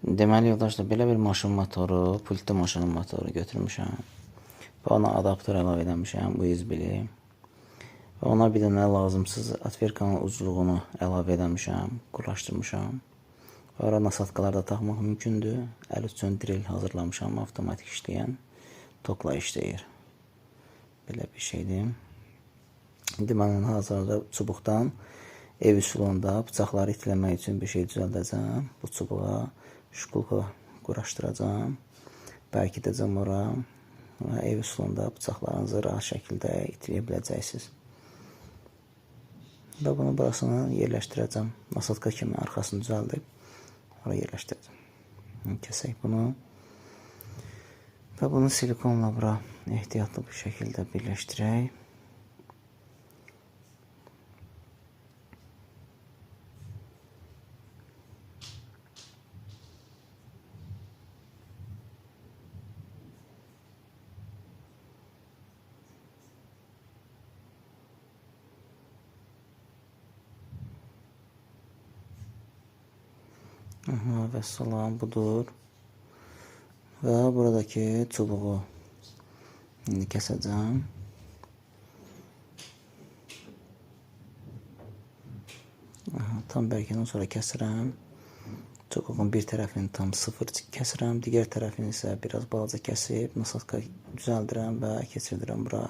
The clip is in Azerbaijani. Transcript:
Deməli yoldaşlar, belə bir maşın motoru, pultli maşının motoru götürmüşəm. Və ona adaptör əlavə etmişəm, USB-li. Və ona bir dənə lazımsız atverkanın uzunluğunu əlavə etmişəm, quraşdırmışam. Və ora nasatkalarda taxmaq mümkündür. Əl üçün drill hazırlamışam, avtomatik işləyən, tokla işləyir. Belə bir şeydir. İndi mən hazırda çubuqdan ev üsulunda bıçaqları itiləmək üçün bir şey düzəldəcəm. Bu çubuğa şkulka quraşdıracam. Bərkidəcəm ora və ev üsulunda bıçaqlarınızı rahat şəkildə itiləyə biləcəksiniz. Və bunu burasına yerləşdirəcəm. Nasatka kimi arxasını düzəldib ora yerləşdirəcəm. Kəsək bunu. Və bunu silikonla bura ehtiyatlı bir şəkildə birləşdirək. Və salam budur. Və buradakı çubuğu indi kəsəcəm. Tam bərkədən sonra kəsirəm. Çubuğun bir tərəfini tam sıfır kəsirəm. Digər tərəfini isə biraz balaca kəsib nasatka düzəldirəm və keçirdirəm bura.